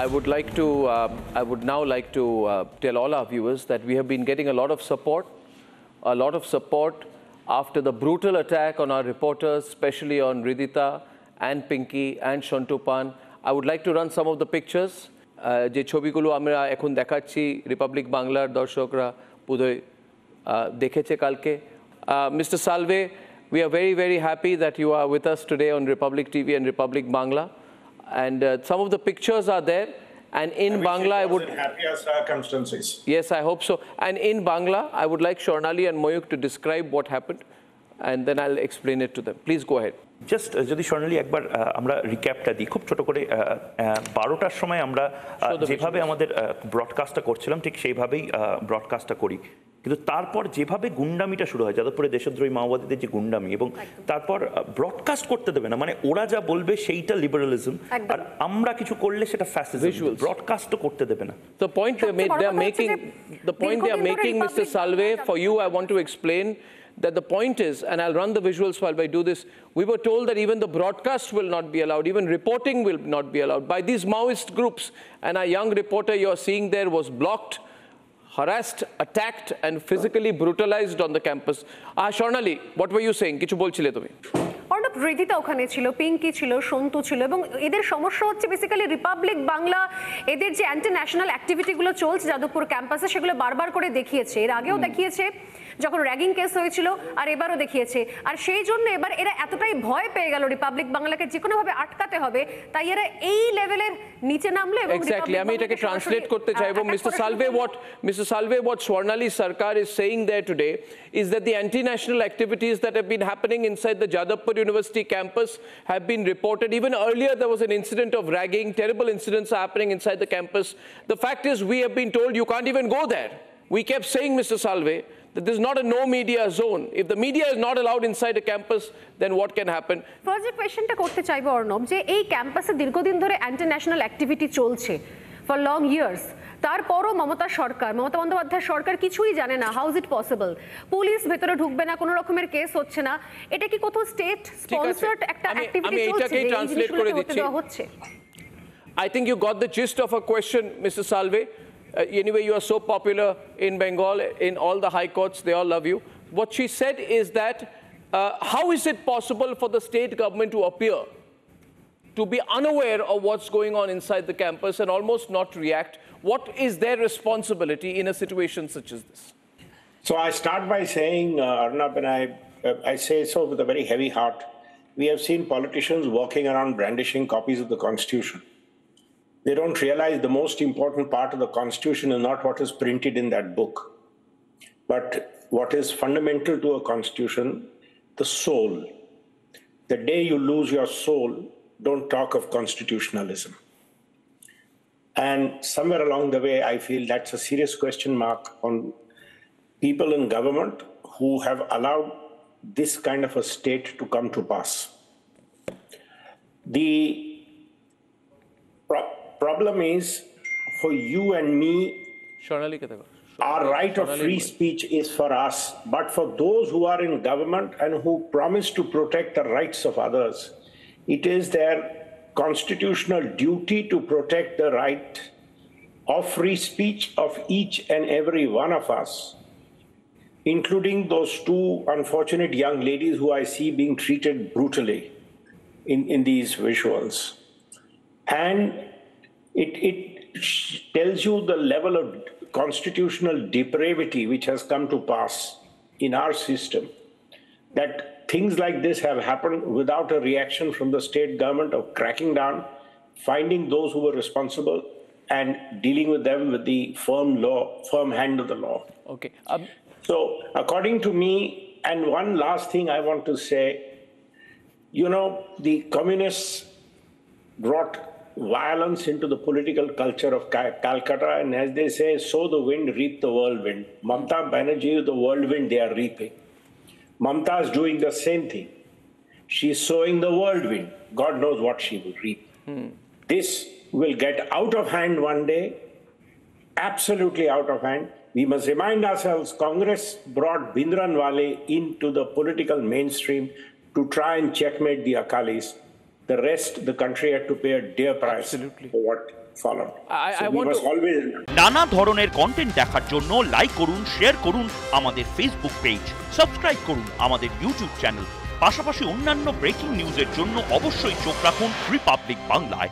I would now like to tell all our viewers that we have been getting a lot of support after the brutal attack on our reporters, especially on Ridita and Pinky and Shantupan. I would like to run some of the pictures. যে ছবিগুলো আমরা এখন দেখাচ্ছি Republic বাংলার দর্শকরা বোধহয় দেখেছে কালকে। Mr. Salve, we are very, very happy that you are with us today on Republic TV and Republic Bangla. And some of the pictures are there. And in Bangla, I would... happier circumstances. Yes, I hope so. And in Bangla, I would like Swarnali and Moyuk to describe what happened. And then I'll explain it to them. Please go ahead. Just যদি স্বর্ণালী একবার আমরা রিক্যাপটা দিই খুব ছোট করে 12টার সময় আমরা যেভাবে আমাদের ব্রডকাস্টটা করছিলাম ঠিক সেইভাবেই ব্রডকাস্টটা করি, কিন্তু তারপর যেভাবে গুন্ডামিটা শুরু হয় যাদবপুরে দেশদ্রোহী মাওবাদীদের যে গুন্ডামি, এবং তারপর ব্রডকাস্ট করতে দেবে না, মানে ওরা যা বলবে সেইটা লিবারালিজম, আর আমরা কিছু করলে সেটা ফ্যাসিজম, ব্রডকাস্টও করতে দেবে না। The point they are making, Mr. Salve, for you I want to explain that the point is, and I'll run the visuals while I do this, we were told that even the broadcast will not be allowed, even reporting will not be allowed by these Maoist groups. And a young reporter you're seeing there was blocked, harassed, attacked and physically brutalized on the campus. Swarnali, what were you saying? Kichu bolchile tumi? Arnab, Ridita ওখানে ছিল, পিঙ্কি ছিল, সন্তু ছিল, এবং এদের সমস্যা হচ্ছে basically Republic Bangla এদের যে অ্যান্টি ন্যাশনাল অ্যাক্টিভিটিগুলো চলছে যাদবপুর ক্যাম্পাসে সেগুলো বারবার করে দেখিয়েছে, এর আগেও দেখিয়েছে যখন র্যাগিং কেস হয়েছিল, আর এবারও দেখিয়েছে। আর সেই জন্য এবার এরা এতটাই ভয় পেয়ে গেল রিপাবলিক বাংলাকে যে কোনোভাবে আটকাতে হবে, তাই এরা এই লেভেলের নিচে নামলো। এক্স্যাক্টলি, আমি এটাকে ট্রান্সলেট করতে চাইবো। Mr. Salve, what Swarnali Sarkar is saying there today is that the anti-national activities that have been happening inside the Jadavpur University campus have been reported. Even earlier there was an incident of ragging, terrible incidents are happening inside the campus. The fact is we have been told you can't even go there. We kept saying, Mr. Salve, that this is not a no media zone. If the media is not allowed inside a campus, then what can happen? First questionটা করতে চাইবো অর্ণব, যে এই ক্যাম্পাসে দীর্ঘদিন ধরে international activity চলছে for long years, তারপরও মমতা বন্দ্যোপাধ্যায় সরকার কিছুই জানে না। How is it possible? Police ভেতরে ঢুকবে না, কোনো রকমের কেস হচ্ছে না, এটা কি কোথাও স্টেট স্পন্সরড একটা অ্যাক্টিভিটি চলছে? আমি এটাকেই ট্রান্সলেট করে দিচ্ছি। I think you got the gist of a question, Mr. Salve. Anyway, you are so popular in Bengal, in all the high courts, they all love you. What she said is that how is it possible for the state government to appear to be unaware of what's going on inside the campus and almost not react? What is their responsibility in a situation such as this? So I start by saying, Arnab, and I say so with a very heavy heart, we have seen politicians walking around brandishing copies of the Constitution. They don't realize the most important part of the Constitution is not what is printed in that book, but what is fundamental to a Constitution, the soul. The day you lose your soul, don't talk of constitutionalism. And somewhere along the way, I feel that's a serious question mark on people in government who have allowed this kind of a state to come to pass. The problem is, for you and me, our right of free speech is for us, but for those who are in government and who promise to protect the rights of others, it is their constitutional duty to protect the right of free speech of each and every one of us, including those two unfortunate young ladies who I see being treated brutally in these visuals. And it tells you the level of constitutional depravity which has come to pass in our system, that things like this have happened without a reaction from the state government of cracking down, finding those who were responsible and dealing with them with the firm hand of the law. Okay. So according to me, and one last thing I want to say, you know, the communists brought violence into the political culture of Calcutta, and as they say, sow the wind, reap the whirlwind. Mamata Banerjee, the whirlwind they are reaping. Mamata is doing the same thing. She's sowing the whirlwind. God knows what she will reap. This will get out of hand one day, absolutely out of hand. We must remind ourselves, Congress brought Bhindranwale into the political mainstream to try and checkmate the Akalis. The rest, the country had to pay a dear price for what followed. I want to always নানা ধরনের content দেখার জন্য like করুন, share করুন আমাদের Facebook page, subscribe করুন আমাদের YouTube channel. পাশাপাশি অন্যান্য ব্রেকিং নিউজের জন্য অবশ্যই চোখ রাখুন রিপাবলিক বাংলায়।